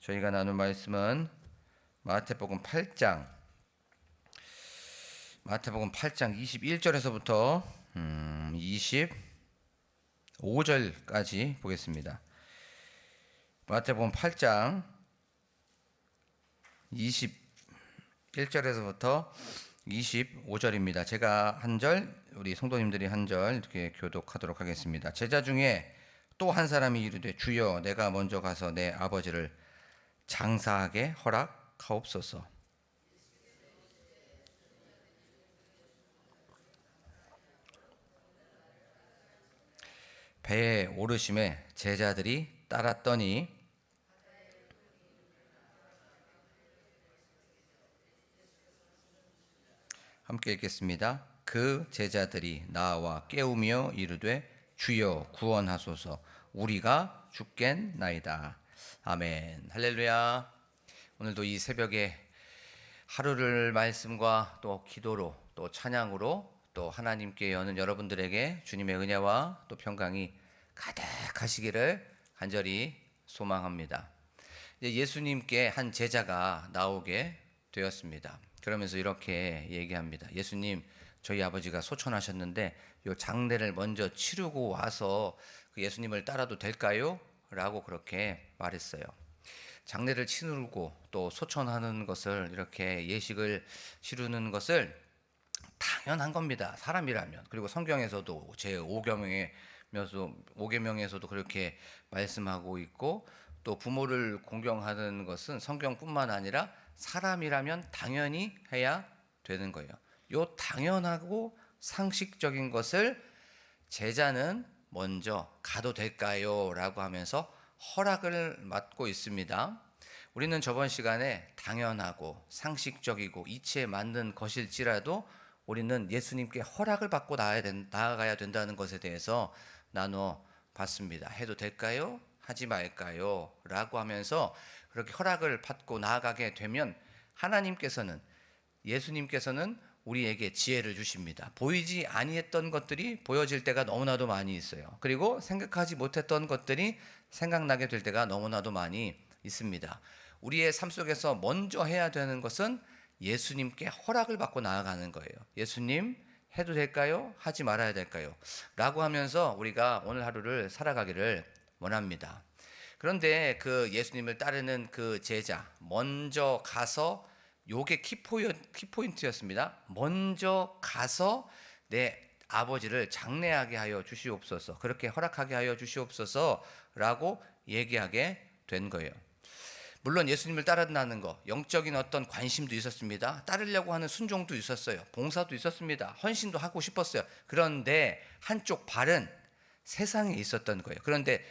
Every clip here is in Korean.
저희가 나눌 말씀은 마태복음 8장 21절에서부터 25절까지 보겠습니다. 마태복음 8장 21절에서부터 25절입니다. 제가 한 절, 우리 성도님들이 한 절 이렇게 교독하도록 하겠습니다. 제자 중에 또 한 사람이 이르되 주여 내가 먼저 가서 내 아버지를 장사하게 허락하옵소서. 배에 오르심에 제자들이 따랐더니 함께 읽겠습니다. 그 제자들이 나와 깨우며 이르되 주여 구원하소서 우리가 죽겠나이다. 아멘. 할렐루야. 오늘도 이 새벽에 하루를 말씀과 또 기도로 또 찬양으로 또 하나님께 여는 여러분들에게 주님의 은혜와 또 평강이 가득하시기를 간절히 소망합니다. 예수님께 한 제자가 나오게 되었습니다. 그러면서 이렇게 얘기합니다. 예수님, 저희 아버지가 소천하셨는데 이 장례를 먼저 치르고 와서 그 예수님을 따라도 될까요? 라고 그렇게 말했어요. 장례를 치르고 또 소천하는 것을 이렇게 예식을 치르는 것을 당연한 겁니다. 사람이라면. 그리고 성경에서도 제5계명에서도 그렇게 말씀하고 있고, 또 부모를 공경하는 것은 성경뿐만 아니라 사람이라면 당연히 해야 되는 거예요. 요 당연하고 상식적인 것을 제자는 먼저 가도 될까요? 라고 하면서 허락을 받고 있습니다. 우리는 저번 시간에 당연하고 상식적이고 이치에 맞는 것일지라도 우리는 예수님께 허락을 받고 나아가야 된다는 것에 대해서 나눠 봤습니다. 해도 될까요? 하지 말까요? 라고 하면서 그렇게 허락을 받고 나아가게 되면 예수님께서는 우리에게 지혜를 주십니다. 보이지 아니했던 것들이 보여질 때가 너무나도 많이 있어요. 그리고 생각하지 못했던 것들이 생각나게 될 때가 너무나도 많이 있습니다. 우리의 삶 속에서 먼저 해야 되는 것은 예수님께 허락을 받고 나아가는 거예요. 예수님, 해도 될까요? 하지 말아야 될까요? 라고 하면서 우리가 오늘 하루를 살아가기를 원합니다. 그런데 그 예수님을 따르는 그 제자, 먼저 가서, 요게 키포인트였습니다. 먼저 가서 내 아버지를 장례하게 하여 주시옵소서, 그렇게 허락하게 하여 주시옵소서 라고 얘기하게 된 거예요. 물론 예수님을 따른다는 거, 영적인 어떤 관심도 있었습니다. 따르려고 하는 순종도 있었어요. 봉사도 있었습니다. 헌신도 하고 싶었어요. 그런데 한쪽 발은 세상에 있었던 거예요. 그런데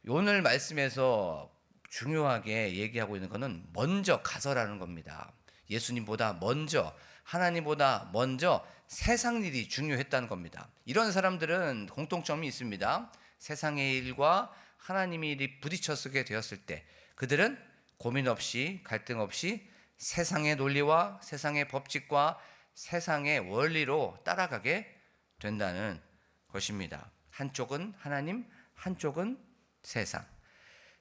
오늘 말씀에서 중요하게 얘기하고 있는 것은 먼저 가서라는 겁니다. 예수님보다 먼저, 하나님보다 먼저 세상 일이 중요했다는 겁니다. 이런 사람들은 공통점이 있습니다. 세상의 일과 하나님의 일이 부딪혀서게 되었을 때 그들은 고민 없이, 갈등 없이 세상의 논리와 세상의 법칙과 세상의 원리로 따라가게 된다는 것입니다. 한쪽은 하나님, 한쪽은 세상.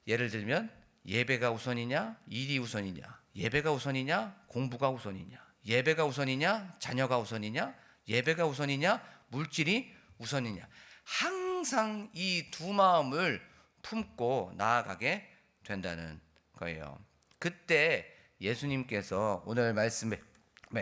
예를 들면 예배가 우선이냐, 일이 우선이냐, 예배가 우선이냐, 공부가 우선이냐, 예배가 우선이냐, 자녀가 우선이냐, 예배가 우선이냐, 물질이 우선이냐. 항상 이 두 마음을 품고 나아가게 된다는 거예요. 그때 예수님께서 오늘 말씀에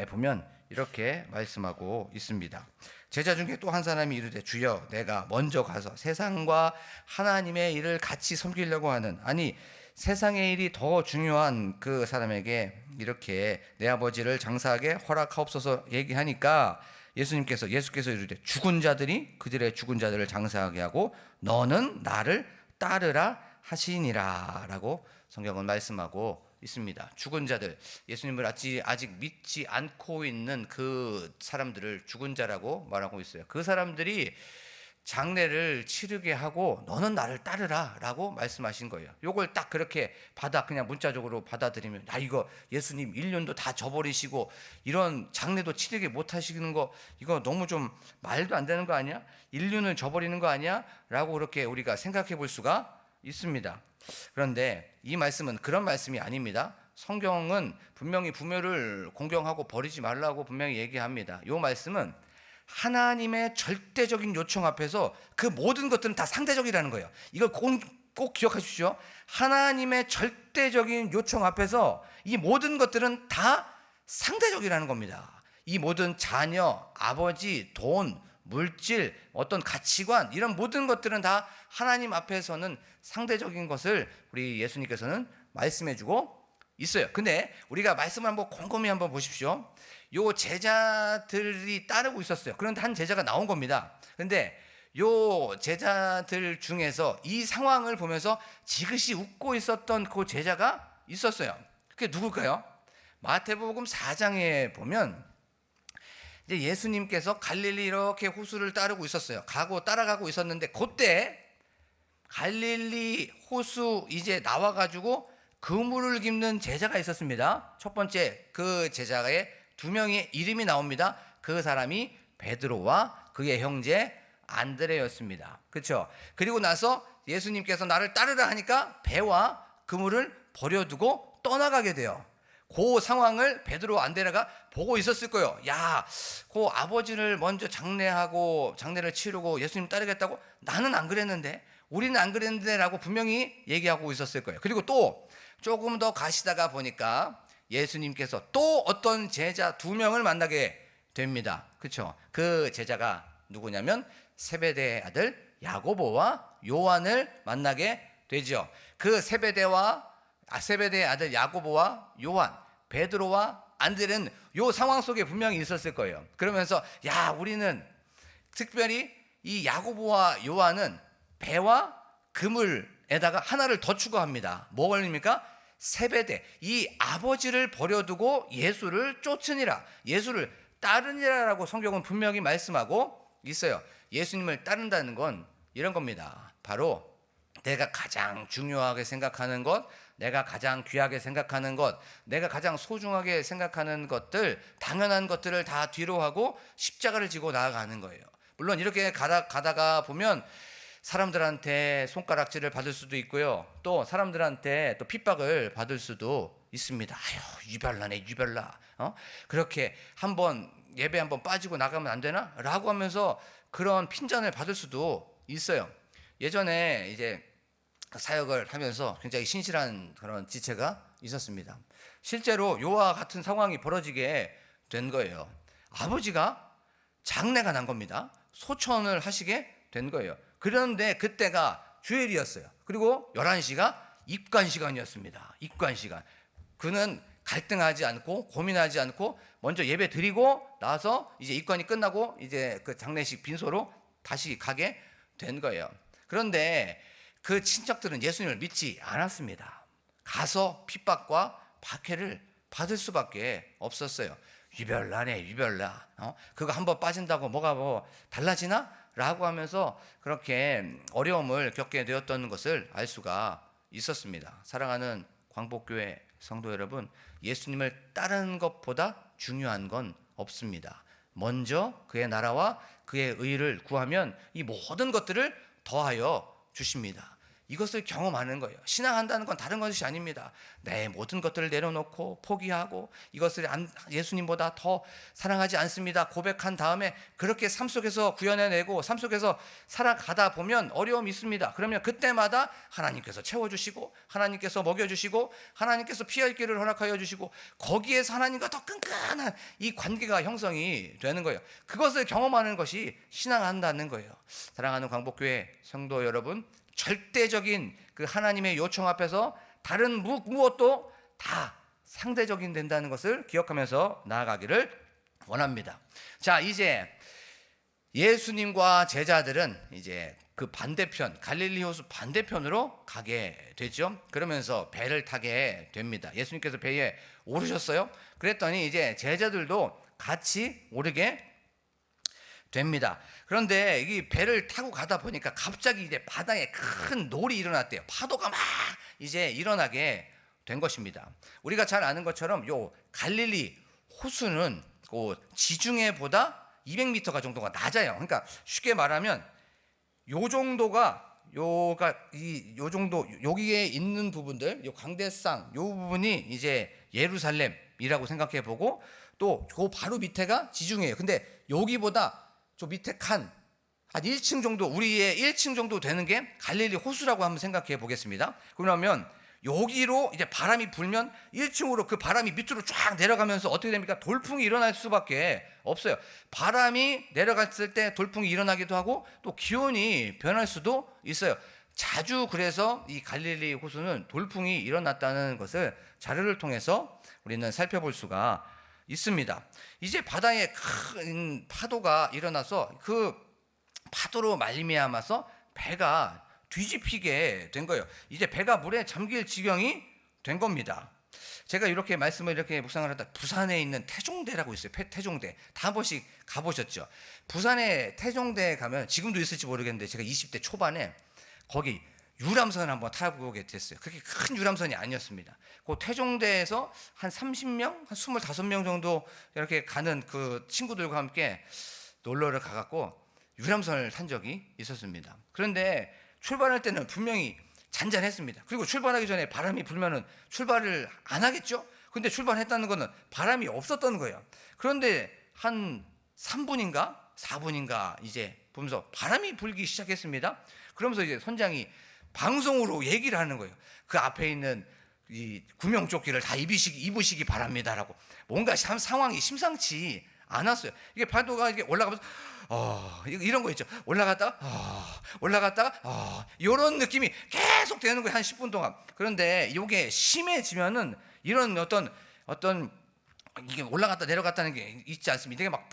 보면 이렇게 말씀하고 있습니다. 제자 중에 또 한 사람이 이르되 주여 내가 먼저 가서 세상과 하나님의 일을 같이 섬기려고 하는, 아니 세상의 일이 더 중요한 그 사람에게 이렇게 내 아버지를 장사하게 허락하옵소서 얘기하니까 예수께서 이르되 죽은 자들이 그들의 죽은 자들을 장사하게 하고 너는 나를 따르라 하시니라 라고 성경은 말씀하고 있습니다. 죽은 자들, 예수님을 아직 믿지 않고 있는 그 사람들을 죽은 자라고 말하고 있어요. 그 사람들이 장례를 치르게 하고 너는 나를 따르라 라고 말씀하신 거예요. 요걸 딱 그렇게 그냥 문자적으로 받아들이면 이거 예수님 인륜도 다 저버리시고 이런 장례도 치르게 못 하시는 거, 이거 너무 좀 말도 안 되는 거 아니야? 인륜을 저버리는 거 아니야? 라고 그렇게 우리가 생각해 볼 수가 있습니다. 그런데 이 말씀은 그런 말씀이 아닙니다. 성경은 분명히 부모를 공경하고 버리지 말라고 분명히 얘기합니다. 이 말씀은 하나님의 절대적인 요청 앞에서 그 모든 것들은 다 상대적이라는 거예요. 이걸 꼭 기억하십시오. 하나님의 절대적인 요청 앞에서 이 모든 것들은 다 상대적이라는 겁니다. 이 모든 자녀, 아버지, 돈, 물질, 어떤 가치관, 이런 모든 것들은 다 하나님 앞에서는 상대적인 것을 우리 예수님께서는 말씀해 주고 있어요. 근데 우리가 말씀을 한번 곰곰이 한번 보십시오. 요 제자들이 따르고 있었어요. 그런데 한 제자가 나온 겁니다. 근데 요 제자들 중에서 이 상황을 보면서 지그시 웃고 있었던 그 제자가 있었어요. 그게 누굴까요? 마태복음 4장에 보면 이제 예수님께서 갈릴리 이렇게 호수를 따르고 있었어요. 따라가고 있었는데 그때 갈릴리 호수 이제 나와가지고 그물을 깁는 제자가 있었습니다. 첫 번째 그 제자의 두 명의 이름이 나옵니다. 그 사람이 베드로와 그의 형제 안드레였습니다. 그렇죠? 그리고 나서 예수님께서 나를 따르라 하니까 배와 그물을 버려두고 떠나가게 돼요. 그 상황을 베드로 안드레가 보고 있었을 거예요. 야, 그 아버지를 먼저 장례를 치르고 예수님 따르겠다고? 나는 안 그랬는데, 우리는 안 그랬는데 라고 분명히 얘기하고 있었을 거예요. 그리고 또 조금 더 가시다가 보니까 예수님께서 또 어떤 제자 두 명을 만나게 됩니다. 그렇죠? 그 제자가 누구냐면 세베대의 아들 야고보와 요한을 만나게 되죠. 그 세베대의 아들 야고보와 요한, 베드로와 안드레는 요 상황 속에 분명히 있었을 거예요. 그러면서 우리는 특별히 이 야고보와 요한은 배와 그물에다가 하나를 더 추가합니다. 뭐 걸립니까? 세베대, 이 아버지를 버려두고 예수를 쫓으니라, 예수를 따르니라라고 성경은 분명히 말씀하고 있어요. 예수님을 따른다는 건 이런 겁니다. 바로 내가 가장 중요하게 생각하는 것, 내가 가장 귀하게 생각하는 것, 내가 가장 소중하게 생각하는 것들, 당연한 것들을 다 뒤로 하고 십자가를 지고 나아가는 거예요. 물론 이렇게 가다가 보면 사람들한테 손가락질을 받을 수도 있고요. 또 사람들한테 또 핍박을 받을 수도 있습니다. 아유, 유별나네, 유별나. 그렇게 예배 한번 빠지고 나가면 안 되나? 라고 하면서 그런 핀잔을 받을 수도 있어요. 예전에 이제 사역을 하면서 굉장히 신실한 그런 지체가 있었습니다. 실제로 요와 같은 상황이 벌어지게 된 거예요. 아버지가 장례가 난 겁니다. 소천을 하시게 된 거예요. 그런데 그때가 주일이었어요. 그리고 11시가 입관 시간이었습니다. 입관 시간. 그는 갈등하지 않고 고민하지 않고 먼저 예배 드리고 나서 이제 입관이 끝나고 이제 그 장례식 빈소로 다시 가게 된 거예요. 그런데 그 친척들은 예수님을 믿지 않았습니다. 가서 핍박과 박해를 받을 수밖에 없었어요. 유별나네, 유별나. 그거 한번 빠진다고 뭐가 달라지나? 라고 하면서 그렇게 어려움을 겪게 되었던 것을 알 수가 있었습니다. 사랑하는 광복교회 성도 여러분, 예수님을 따르는 것보다 중요한 건 없습니다. 먼저 그의 나라와 그의 의를 구하면 이 모든 것들을 더하여 주십니다. 이것을 경험하는 거예요. 신앙한다는 건 다른 것이 아닙니다. 내 모든 것들을 내려놓고 포기하고 이것을 예수님보다 더 사랑하지 않습니다 고백한 다음에 그렇게 삶 속에서 구현해내고 삶 속에서 살아가다 보면 어려움이 있습니다. 그러면 그때마다 하나님께서 채워주시고 하나님께서 먹여주시고 하나님께서 피할 길을 허락하여 주시고 거기에서 하나님과 더 끈끈한 이 관계가 형성이 되는 거예요. 그것을 경험하는 것이 신앙한다는 거예요. 사랑하는 광복교회 성도 여러분, 절대적인 그 하나님의 요청 앞에서 다른 무엇도 다 상대적인 된다는 것을 기억하면서 나아가기를 원합니다. 자, 이제 예수님과 제자들은 이제 그 반대편, 갈릴리 호수 반대편으로 가게 되죠. 그러면서 배를 타게 됩니다. 예수님께서 배에 오르셨어요. 그랬더니 이제 제자들도 같이 오르게 됩니다. 그런데 이 배를 타고 가다 보니까 갑자기 이제 바다에 큰 놀이 일어났대요. 파도가 막 이제 일어나게 된 것입니다. 우리가 잘 아는 것처럼 요 갈릴리 호수는 그 지중해보다 200m가 정도가 낮아요. 그러니까 쉽게 말하면 요 정도가 요가 요 정도 여기에 있는 부분들, 요 광대쌍 요 부분이 이제 예루살렘이라고 생각해 보고, 또 그 바로 밑에가 지중해예요. 근데 여기보다 저 밑에 한 1층 정도, 우리의 1층 정도 되는 게 갈릴리 호수라고 한번 생각해 보겠습니다. 그러면 여기로 이제 바람이 불면 1층으로 그 바람이 밑으로 쫙 내려가면서 어떻게 됩니까? 돌풍이 일어날 수밖에 없어요. 바람이 내려갔을 때 돌풍이 일어나기도 하고 또 기온이 변할 수도 있어요. 자주 그래서 이 갈릴리 호수는 돌풍이 일어났다는 것을 자료를 통해서 우리는 살펴볼 수가 있습니다. 이제 바다에 큰 파도가 일어나서 그 파도로 말미암아서 배가 뒤집히게 된 거예요. 이제 배가 물에 잠길 지경이 된 겁니다. 제가 이렇게 말씀을 이렇게 묵상을 하다, 부산에 있는 태종대라고 있어요. 태종대. 다 한 번씩 가보셨죠? 부산에 태종대에 가면 지금도 있을지 모르겠는데, 제가 20대 초반에 거기 유람선을 한번 타보게 됐어요. 그렇게 큰 유람선이 아니었습니다. 그 태종대에서 한 30명, 한 25명 정도 이렇게 가는 그 친구들과 함께 놀러를 가갖고 유람선을 탄 적이 있었습니다. 그런데 출발할 때는 분명히 잔잔했습니다. 그리고 출발하기 전에 바람이 불면은 출발을 안 하겠죠? 근데 출발했다는 거는 바람이 없었던 거예요. 그런데 한 3분인가 4분인가 이제 보면서 바람이 불기 시작했습니다. 그러면서 이제 선장이 방송으로 얘기를 하는 거예요. 그 앞에 있는 이 구명조끼를 다 입으시기 바랍니다라고. 뭔가 상황이 심상치 않았어요. 이게 파도가 이게 올라가면서 이런 거 있죠. 올라갔다가 이런 느낌이 계속 되는 거예요. 한 10분 동안. 그런데 이게 심해지면은 이런 어떤 이게 올라갔다 내려갔다는 게 있지 않습니다. 이게 막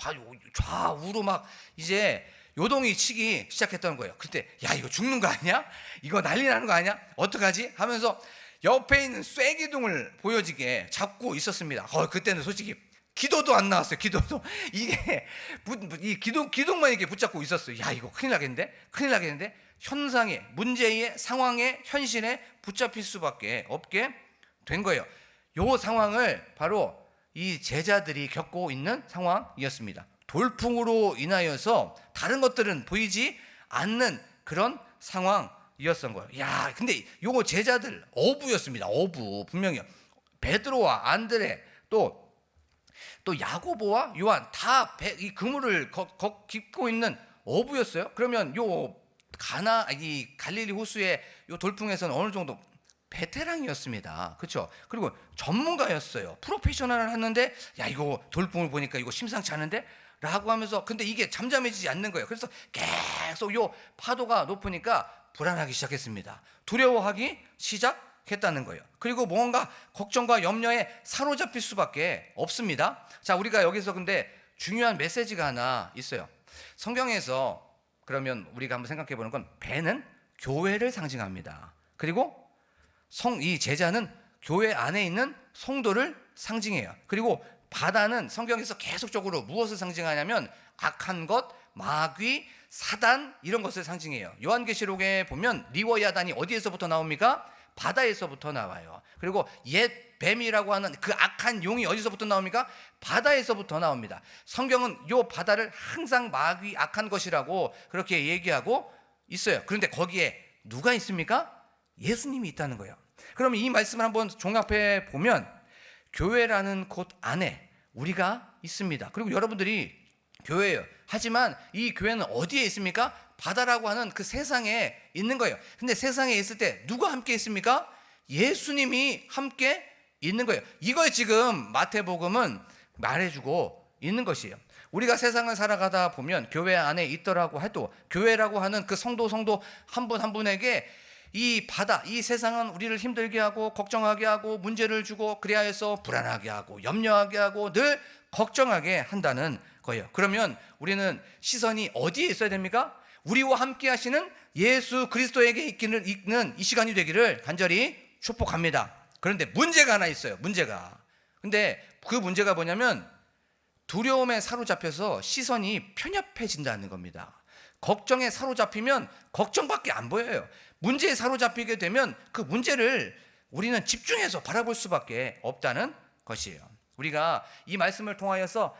좌우로 막 이제 요동이 치기 시작했던 거예요. 그때 야, 이거 죽는 거 아니야? 이거 난리 나는 거 아니야? 어떡하지? 하면서 옆에 있는 쐐기둥을 보여지게 잡고 있었습니다. 그때는 솔직히 기도도 안 나왔어요. 기도도 이게 이 기둥만 이렇게 붙잡고 있었어요. 야, 이거 큰일 나겠는데 현상에, 문제의 상황에, 현실에 붙잡힐 수밖에 없게 된 거예요. 요 상황을 바로 이 제자들이 겪고 있는 상황이었습니다. 돌풍으로 인하여서 다른 것들은 보이지 않는 그런 상황이었던 거예요. 야, 근데 요거 제자들 어부였습니다. 어부 분명히요. 베드로와 안드레 또 야고보와 요한 다 이 그물을 깃고 있는 어부였어요. 그러면 이 갈릴리 호수의 요 돌풍에서는 어느 정도 베테랑이었습니다. 그렇죠? 그리고 전문가였어요. 프로페셔널을 했는데 야, 이거 돌풍을 보니까 이거 심상치 않은데? 라고 하면서, 근데 이게 잠잠해지지 않는 거예요. 그래서 계속 요 파도가 높으니까 불안하기 시작했습니다. 두려워하기 시작했다는 거예요. 그리고 뭔가 걱정과 염려에 사로잡힐 수밖에 없습니다. 자, 우리가 여기서 근데 중요한 메시지가 하나 있어요. 성경에서 그러면 우리가 한번 생각해 보는 건, 배는 교회를 상징합니다. 그리고 이 제자는 교회 안에 있는 성도를 상징해요. 그리고 바다는 성경에서 계속적으로 무엇을 상징하냐면 악한 것, 마귀, 사단 이런 것을 상징해요. 요한계시록에 보면 리워야단이 어디에서부터 나옵니까? 바다에서부터 나와요. 그리고 옛 뱀이라고 하는 그 악한 용이 어디서부터 나옵니까? 바다에서부터 나옵니다. 성경은 요 바다를 항상 마귀, 악한 것이라고 그렇게 얘기하고 있어요. 그런데 거기에 누가 있습니까? 예수님이 있다는 거예요. 그럼 이 말씀을 한번 종합해 보면 교회라는 곳 안에 우리가 있습니다. 그리고 여러분들이 교회예요. 하지만 이 교회는 어디에 있습니까? 바다라고 하는 그 세상에 있는 거예요. 근데 세상에 있을 때 누가 함께 있습니까? 예수님이 함께 있는 거예요. 이걸 지금 마태복음은 말해주고 있는 것이에요. 우리가 세상을 살아가다 보면 교회 안에 있더라고 해도 교회라고 하는 그 성도 한 분 한 분에게 이 바다, 이 세상은 우리를 힘들게 하고 걱정하게 하고 문제를 주고 그래야 해서 불안하게 하고 염려하게 하고 늘 걱정하게 한다는 거예요. 그러면 우리는 시선이 어디에 있어야 됩니까? 우리와 함께 하시는 예수 그리스도에게 있는 이 시간이 되기를 간절히 축복합니다. 그런데 문제가 하나 있어요. 근데 그 문제가 뭐냐면 두려움에 사로잡혀서 시선이 편협해진다는 겁니다. 걱정에 사로잡히면 걱정밖에 안 보여요. 문제에 사로잡히게 되면 그 문제를 우리는 집중해서 바라볼 수밖에 없다는 것이에요. 우리가 이 말씀을 통하여서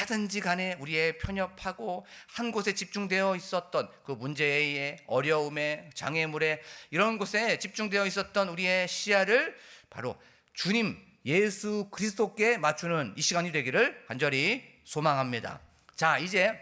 하든지 간에 우리의 편협하고 한 곳에 집중되어 있었던 그 문제에, 어려움에, 장애물에, 이런 곳에 집중되어 있었던 우리의 시야를 바로 주님 예수 그리스도께 맞추는 이 시간이 되기를 간절히 소망합니다. 자, 이제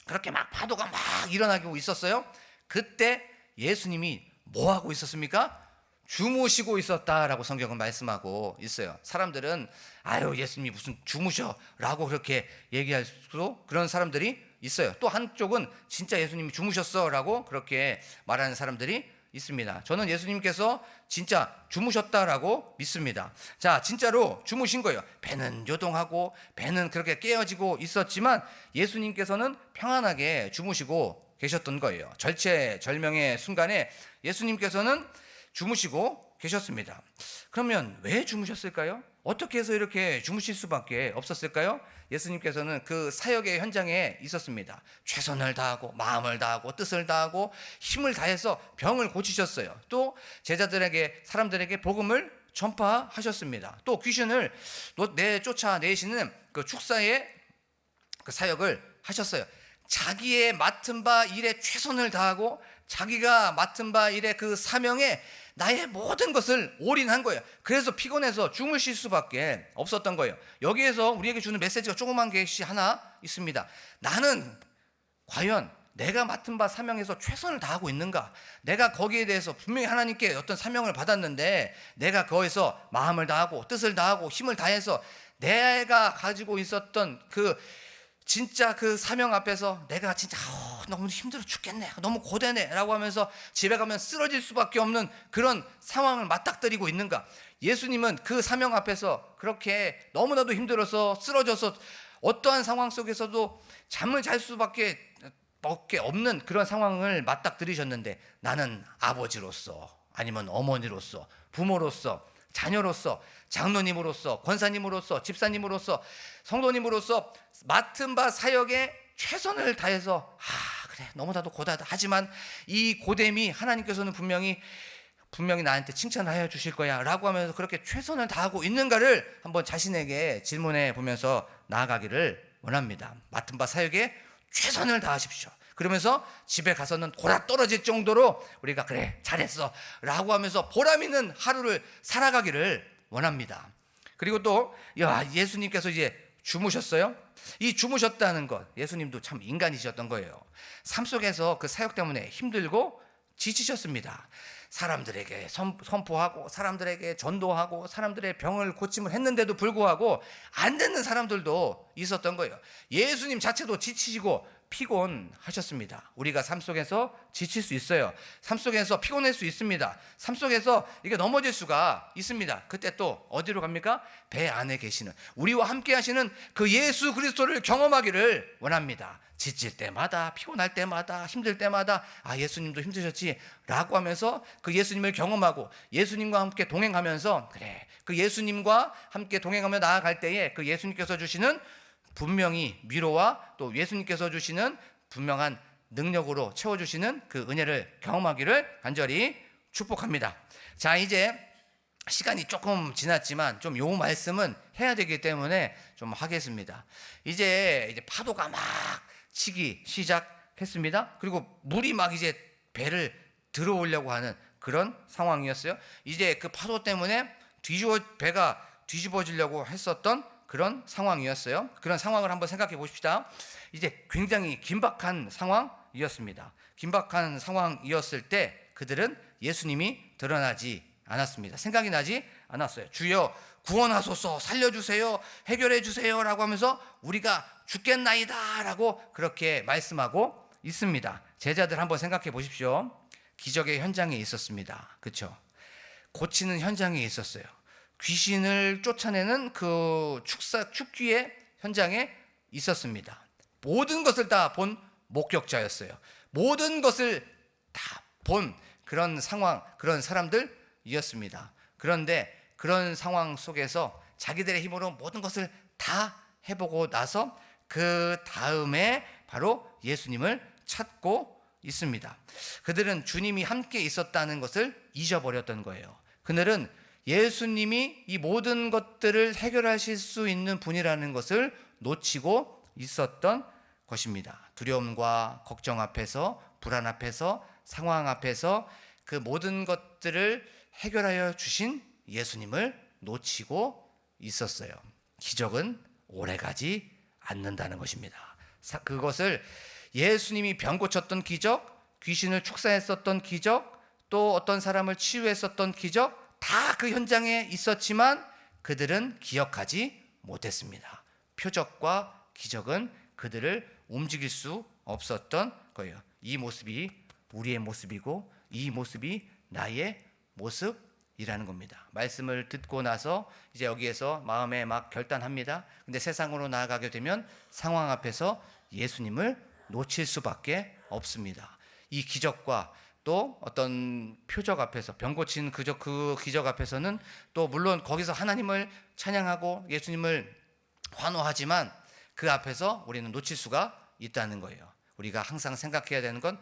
그렇게 막 파도가 막 일어나고 있었어요. 그때 예수님이 뭐 하고 있었습니까? 주무시고 있었다라고 성경은 말씀하고 있어요. 사람들은 아유, 예수님이 무슨 주무셔라고 그렇게 얘기할 수도 그런 사람들이 있어요. 또 한쪽은 진짜 예수님이 주무셨어라고 그렇게 말하는 사람들이 있습니다. 저는 예수님께서 진짜 주무셨다라고 믿습니다. 자, 진짜로 주무신 거예요. 배는 요동하고 배는 그렇게 깨어지고 있었지만 예수님께서는 평안하게 주무시고 계셨던 거예요. 절체절명의 순간에 예수님께서는 주무시고 계셨습니다. 그러면 왜 주무셨을까요? 어떻게 해서 이렇게 주무실 수밖에 없었을까요? 예수님께서는 그 사역의 현장에 있었습니다. 최선을 다하고 마음을 다하고 뜻을 다하고 힘을 다해서 병을 고치셨어요. 또 제자들에게, 사람들에게 복음을 전파하셨습니다. 또 귀신을 내쫓아내시는 그 축사의 그 사역을 하셨어요. 자기의 맡은 바 일에 최선을 다하고 자기가 맡은 바 일에 그 사명에 나의 모든 것을 올인한 거예요. 그래서 피곤해서 주무실 수밖에 없었던 거예요. 여기에서 우리에게 주는 메시지가 조그만 것이 하나 있습니다. 나는 과연 내가 맡은 바 사명에서 최선을 다하고 있는가? 내가 거기에 대해서 분명히 하나님께 어떤 사명을 받았는데 내가 거기서 마음을 다하고 뜻을 다하고 힘을 다해서 내가 가지고 있었던 그 진짜 그 사명 앞에서 내가 진짜 너무 힘들어 죽겠네, 너무 고되네 라고 하면서 집에 가면 쓰러질 수밖에 없는 그런 상황을 맞닥뜨리고 있는가? 예수님은 그 사명 앞에서 그렇게 너무나도 힘들어서 쓰러져서 어떠한 상황 속에서도 잠을 잘 수밖에 없는 그런 상황을 맞닥뜨리셨는데, 나는 아버지로서 아니면 어머니로서 부모로서 자녀로서 장로님으로서 권사님으로서 집사님으로서 성도님으로서 맡은 바 사역에 최선을 다해서 그래 너무나도 고다다 하지만 이 고됨이 하나님께서는 분명히 나한테 칭찬을 하여 주실 거야 라고 하면서 그렇게 최선을 다하고 있는가를 한번 자신에게 질문해 보면서 나아가기를 원합니다. 맡은 바 사역에 최선을 다하십시오. 그러면서 집에 가서는 골아 떨어질 정도로 우리가 그래 잘했어 라고 하면서 보람 있는 하루를 살아가기를 원합니다. 그리고 또 예수님께서 이제 주무셨어요. 이 주무셨다는 것, 예수님도 참 인간이셨던 거예요. 삶 속에서 그 사역 때문에 힘들고 지치셨습니다. 사람들에게 선포하고 사람들에게 전도하고 사람들의 병을 고침을 했는데도 불구하고 안 듣는 사람들도 있었던 거예요. 예수님 자체도 지치시고 피곤하셨습니다. 우리가 삶 속에서 지칠 수 있어요. 삶 속에서 피곤할 수 있습니다. 삶 속에서 이게 넘어질 수가 있습니다. 그때 또 어디로 갑니까? 배 안에 계시는 우리와 함께 하시는 그 예수 그리스도를 경험하기를 원합니다. 지칠 때마다, 피곤할 때마다, 힘들 때마다 예수님도 힘드셨지 라고 하면서 그 예수님을 경험하고 예수님과 함께 동행하면서 그래 그 예수님과 함께 동행하며 나아갈 때에 그 예수님께서 주시는 분명히 위로와 또 예수님께서 주시는 분명한 능력으로 채워주시는 그 은혜를 경험하기를 간절히 축복합니다. 자, 이제 시간이 조금 지났지만 좀 요 말씀은 해야 되기 때문에 좀 하겠습니다. 이제 파도가 막 치기 시작했습니다. 그리고 물이 막 이제 배를 들어오려고 하는 그런 상황이었어요. 이제 그 파도 때문에 배가 뒤집어지려고 했었던 그런 상황이었어요. 그런 상황을 한번 생각해 보십시다. 이제 굉장히 긴박한 상황이었습니다. 긴박한 상황이었을 때 그들은 예수님이 드러나지 않았습니다. 생각이 나지 않았어요. 주여 구원하소서, 살려주세요, 해결해 주세요 라고 하면서 우리가 죽겠나이다 라고 그렇게 말씀하고 있습니다. 제자들 한번 생각해 보십시오. 기적의 현장에 있었습니다. 그렇죠? 고치는 현장에 있었어요. 귀신을 쫓아내는 그 축기의 현장에 있었습니다. 모든 것을 다 본 목격자였어요. 모든 것을 다 본 그런 상황, 그런 사람들이었습니다. 그런데 그런 상황 속에서 자기들의 힘으로 모든 것을 다 해보고 나서 그 다음에 바로 예수님을 찾고 있습니다. 그들은 주님이 함께 있었다는 것을 잊어버렸던 거예요. 그들은 예수님이 이 모든 것들을 해결하실 수 있는 분이라는 것을 놓치고 있었던 것입니다. 두려움과 걱정 앞에서, 불안 앞에서, 상황 앞에서 그 모든 것들을 해결하여 주신 예수님을 놓치고 있었어요. 기적은 오래가지 않는다는 것입니다. 그것을 예수님이 병 고쳤던 기적, 귀신을 축사했었던 기적, 또 어떤 사람을 치유했었던 기적, 다 그 현장에 있었지만 그들은 기억하지 못했습니다. 표적과 기적은 그들을 움직일 수 없었던 거예요. 이 모습이 우리의 모습이고 이 모습이 나의 모습이라는 겁니다. 말씀을 듣고 나서 이제 여기에서 마음에 막 결단합니다. 근데 세상으로 나아가게 되면 상황 앞에서 예수님을 놓칠 수밖에 없습니다. 이 기적과 또 어떤 표적 앞에서, 병 고친 그 기적 앞에서는 또 물론 거기서 하나님을 찬양하고 예수님을 환호하지만 그 앞에서 우리는 놓칠 수가 있다는 거예요. 우리가 항상 생각해야 되는 건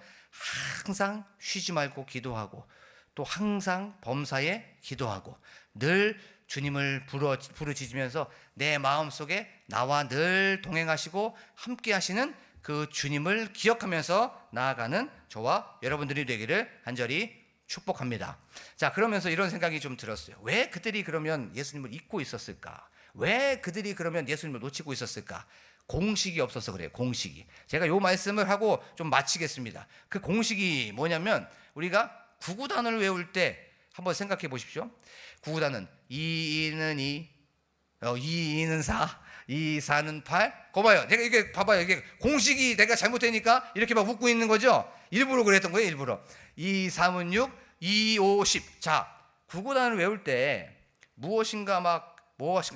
항상 쉬지 말고 기도하고, 또 항상 범사에 기도하고, 늘 주님을 부르짖으면서 내 마음속에 나와 늘 동행하시고 함께 하시는 그 주님을 기억하면서 나아가는 저와 여러분들이 되기를 간절히 축복합니다. 자, 그러면서 이런 생각이 좀 들었어요. 왜 그들이 그러면 예수님을 잊고 있었을까? 왜 그들이 그러면 예수님을 놓치고 있었을까? 공식이 없어서 그래요. 공식이. 제가 요 말씀을 하고 좀 마치겠습니다. 그 공식이 뭐냐면, 우리가 구구단을 외울 때 한번 생각해 보십시오. 구구단은 2는 2, 2는 4, 2, 4는 8. 거 봐요. 내가 이게 봐봐요. 이게 공식이 내가 잘못되니까 이렇게 막 웃고 있는 거죠. 일부러 그랬던 거예요. 일부러. 2, 3은 6, 2, 5, 10. 자, 구구단을 외울 때 무엇인가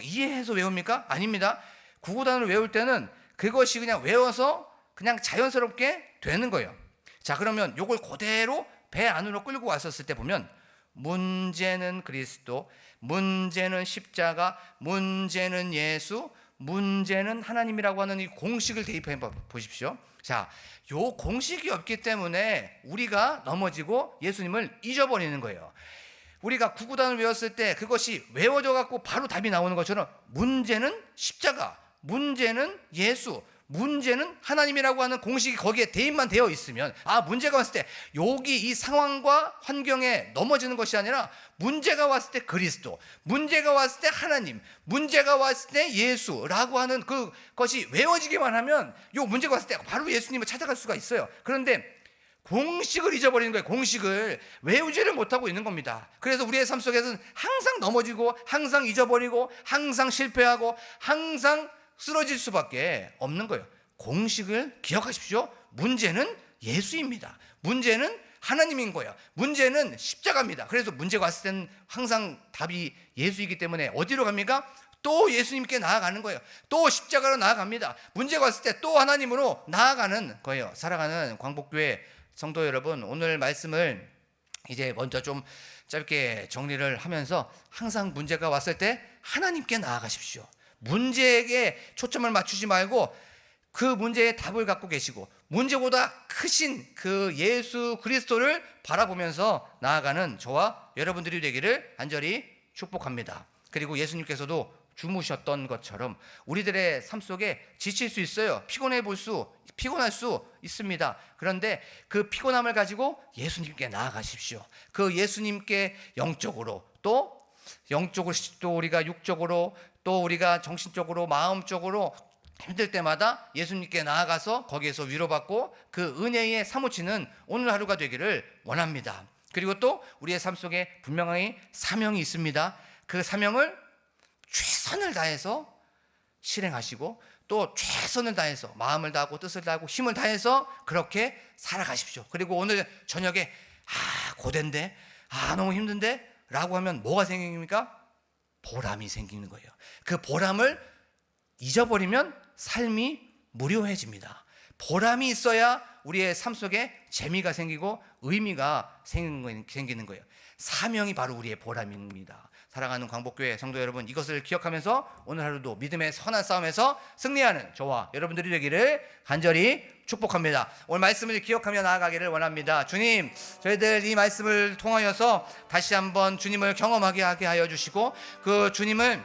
이해해서 외웁니까? 아닙니다. 구구단을 외울 때는 그것이 그냥 외워서 그냥 자연스럽게 되는 거예요. 자, 그러면 요걸 그대로 배 안으로 끌고 왔었을 때 보면, 문제는 그리스도, 문제는 십자가, 문제는 예수, 문제는 하나님이라고 하는 이 공식을 대입해 보십시오. 자, 요 공식이 없기 때문에 우리가 넘어지고 예수님을 잊어버리는 거예요. 우리가 구구단을 외웠을 때 그것이 외워져 갖고 바로 답이 나오는 것처럼, 문제는 십자가, 문제는 예수, 문제는 하나님이라고 하는 공식이 거기에 대입만 되어 있으면, 문제가 왔을 때 여기 이 상황과 환경에 넘어지는 것이 아니라, 문제가 왔을 때 그리스도, 문제가 왔을 때 하나님, 문제가 왔을 때 예수라고 하는 그것이 외워지기만 하면 요 문제가 왔을 때 바로 예수님을 찾아갈 수가 있어요. 그런데 공식을 잊어버리는 거예요. 공식을 외우지를 못하고 있는 겁니다. 그래서 우리의 삶 속에서는 항상 넘어지고, 항상 잊어버리고, 항상 실패하고, 항상 쓰러질 수밖에 없는 거예요. 공식을 기억하십시오. 문제는 예수입니다. 문제는 하나님인 거예요. 문제는 십자가입니다. 그래서 문제가 왔을 때는 항상 답이 예수이기 때문에 어디로 갑니까? 또 예수님께 나아가는 거예요. 또 십자가로 나아갑니다. 문제가 왔을 때 또 하나님으로 나아가는 거예요. 사랑하는 광복교회 성도 여러분, 오늘 말씀을 이제 먼저 좀 짧게 정리를 하면서, 항상 문제가 왔을 때 하나님께 나아가십시오. 문제에게 초점을 맞추지 말고 그 문제의 답을 갖고 계시고, 문제보다 크신 그 예수 그리스도를 바라보면서 나아가는 저와 여러분들이 되기를 간절히 축복합니다. 그리고 예수님께서도 주무셨던 것처럼 우리들의 삶 속에 지칠 수 있어요. 피곤할 수 있습니다. 그런데 그 피곤함을 가지고 예수님께 나아가십시오. 그 예수님께 영적으로, 또 우리가 육적으로, 또 우리가 정신적으로, 마음적으로 힘들 때마다 예수님께 나아가서 거기에서 위로받고 그 은혜에 사무치는 오늘 하루가 되기를 원합니다. 그리고 또 우리의 삶 속에 분명히 사명이 있습니다. 그 사명을 최선을 다해서 실행하시고, 또 최선을 다해서 마음을 다하고 뜻을 다하고 힘을 다해서 그렇게 살아가십시오. 그리고 오늘 저녁에 고된데, 너무 힘든데 라고 하면 뭐가 생깁니까? 보람이 생기는 거예요. 그 보람을 잊어버리면 삶이 무료해집니다. 보람이 있어야 우리의 삶 속에 재미가 생기고 의미가 생기는 거예요. 사명이 바로 우리의 보람입니다. 사랑하는 광복교회 성도 여러분, 이것을 기억하면서 오늘 하루도 믿음의 선한 싸움에서 승리하는 저와 여러분들이 되기를 간절히 축복합니다. 오늘 말씀을 기억하며 나아가기를 원합니다. 주님, 저희들 이 말씀을 통하여서 다시 한번 주님을 경험하게 하여 주시고, 그 주님을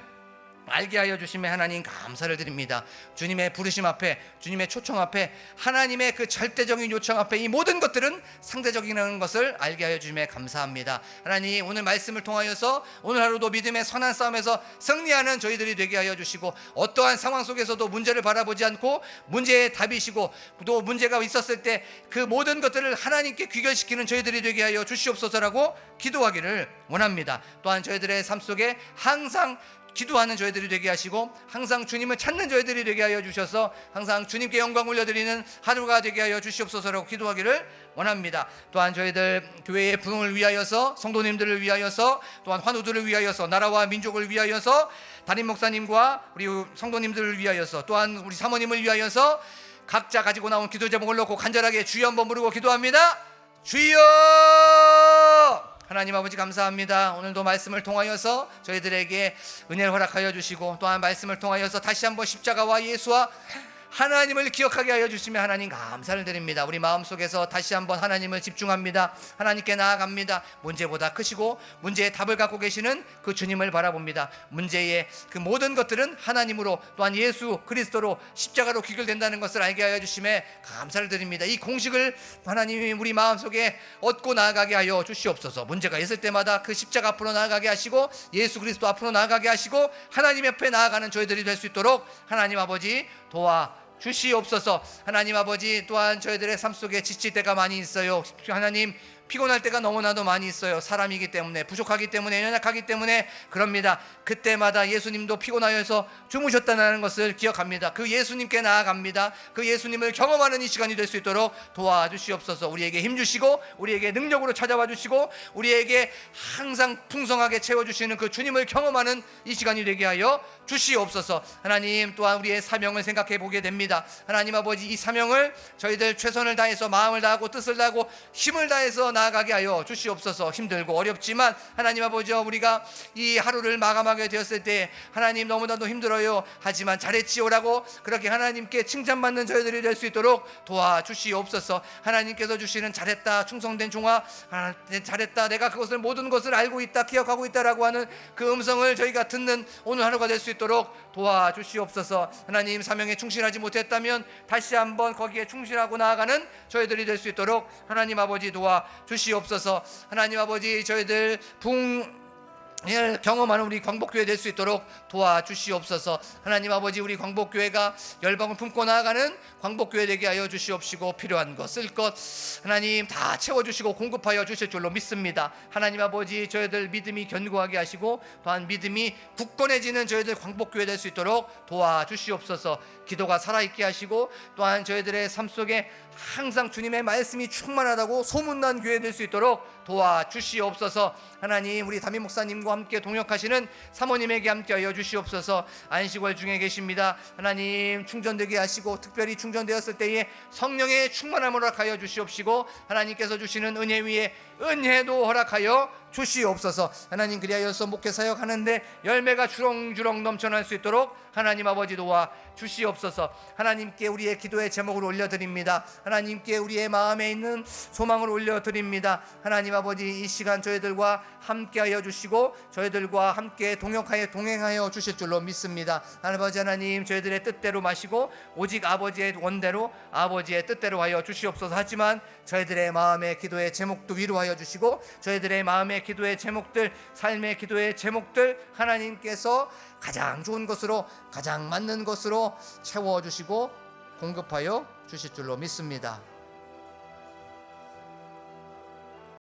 알게 하여 주시면 하나님 감사를 드립니다. 주님의 부르심 앞에, 주님의 초청 앞에, 하나님의 그 절대적인 요청 앞에 이 모든 것들은 상대적이라는 것을 알게 하여 주심에 감사합니다. 하나님, 오늘 말씀을 통하여서 오늘 하루도 믿음의 선한 싸움에서 승리하는 저희들이 되게 하여 주시고, 어떠한 상황 속에서도 문제를 바라보지 않고 문제의 답이시고, 또 문제가 있었을 때 그 모든 것들을 하나님께 귀결시키는 저희들이 되게 하여 주시옵소서라고 기도하기를 원합니다. 또한 저희들의 삶 속에 항상 기도하는 저희들이 되게 하시고, 항상 주님을 찾는 저희들이 되게 하여 주셔서 항상 주님께 영광 올려드리는 하루가 되게 하여 주시옵소서라고 기도하기를 원합니다. 또한 저희들 교회의 부흥을 위하여서, 성도님들을 위하여서, 또한 환우들을 위하여서, 나라와 민족을 위하여서, 담임 목사님과 우리 성도님들을 위하여서, 또한 우리 사모님을 위하여서 각자 가지고 나온 기도 제목을 놓고 간절하게 주여 한번 부르고 기도합니다. 주여! 하나님 아버지 감사합니다. 오늘도 말씀을 통하여서 저희들에게 은혜를 허락하여 주시고, 또한 말씀을 통하여서 다시 한번 십자가와 예수와 하나님을 기억하게 하여 주시면 하나님 감사를 드립니다. 우리 마음속에서 다시 한번 하나님을 집중합니다. 하나님께 나아갑니다. 문제보다 크시고 문제의 답을 갖고 계시는 그 주님을 바라봅니다. 문제의 그 모든 것들은 하나님으로, 또한 예수 그리스도로 십자가로 귀결된다는 것을 알게 하여 주심에 감사를 드립니다. 이 공식을 하나님이 우리 마음속에 얻고 나아가게 하여 주시옵소서. 문제가 있을 때마다 그 십자가 앞으로 나아가게 하시고, 예수 그리스도 앞으로 나아가게 하시고, 하나님 옆에 나아가는 저희들이 될 수 있도록 하나님 아버지 도와 주시옵소서. 하나님 아버지, 또한 저희들의 삶 속에 지칠 때가 많이 있어요. 하나님, 피곤할 때가 너무나도 많이 있어요. 사람이기 때문에, 부족하기 때문에, 연약하기 때문에 그럽니다. 그때마다 예수님도 피곤하여서 주무셨다는 것을 기억합니다. 그 예수님께 나아갑니다. 그 예수님을 경험하는 이 시간이 될 수 있도록 도와주시옵소서. 우리에게 힘주시고, 우리에게 능력으로 찾아와 주시고, 우리에게 항상 풍성하게 채워주시는 그 주님을 경험하는 이 시간이 되게 하여 주시옵소서. 하나님, 또한 우리의 사명을 생각해 보게 됩니다. 하나님 아버지, 이 사명을 저희들 최선을 다해서, 마음을 다하고 뜻을 다하고 힘을 다해서 나아가게 하여 주시옵소서. 힘들고 어렵지만 하나님 아버지, 우리가 이 하루를 마감하게 되었을 때 하나님 너무나도 힘들어요. 하지만 잘했지요라고 그렇게 하나님께 칭찬받는 저희들이 될 수 있도록 도와주시옵소서. 하나님께서 주시는 잘했다, 충성된 종아, 잘했다, 내가 그것을 모든 것을 알고 있다, 기억하고 있다라고 하는 그 음성을 저희가 듣는 오늘 하루가 될 수 있도록 도와주시옵소서. 하나님, 사명에 충실하지 못했다면 다시 한번 거기에 충실하고 나아가는 저희들이 될 수 있도록 하나님 아버지 도와주시옵소서. 하나님 아버지, 저희들 경험하는 우리 광복교회 될 수 있도록 도와주시옵소서. 하나님 아버지, 우리 광복교회가 열방을 품고 나아가는 광복교회 되게 하여 주시옵시고, 필요한 것, 쓸 것 하나님 다 채워주시고 공급하여 주실 줄로 믿습니다. 하나님 아버지, 저희들 믿음이 견고하게 하시고, 또한 믿음이 굳건해지는 저희들 광복교회 될 수 있도록 도와주시옵소서. 기도가 살아있게 하시고, 또한 저희들의 삶 속에 항상 주님의 말씀이 충만하다고 소문난 교회 될 수 있도록 도와주시옵소서. 하나님, 우리 담임 목사님과 함께 동역하시는 사모님에게 함께하여 주시옵소서. 안식월 중에 계십니다. 하나님, 충전되게 하시고, 특별히 충전되었을 때에 성령의 충만함을 허락하여 주시옵시고, 하나님께서 주시는 은혜 위에 은혜도 허락하여 주시옵소서. 하나님, 그리하여서 목회 사역하는데 열매가 주렁주렁 넘쳐날 수 있도록 하나님 아버지 도와 주시옵소서. 하나님께 우리의 기도의 제목을 올려드립니다. 하나님께 우리의 마음에 있는 소망을 올려드립니다. 하나님 아버지, 이 시간 저희들과 함께하여 주시고, 저희들과 함께 동행하여 주실 줄로 믿습니다. 아버지 하나님, 저희들의 뜻대로 마시고 오직 아버지의 원대로, 아버지의 뜻대로 하여 주시옵소서. 하지만 저희들의 마음의 기도의 제목도 위로하여 주시고, 저희들의 마음의 기도의 제목들, 삶의 기도의 제목들 하나님께서 가장 좋은 것으로, 가장 맞는 것으로 채워주시고 공급하여 주실 줄로 믿습니다.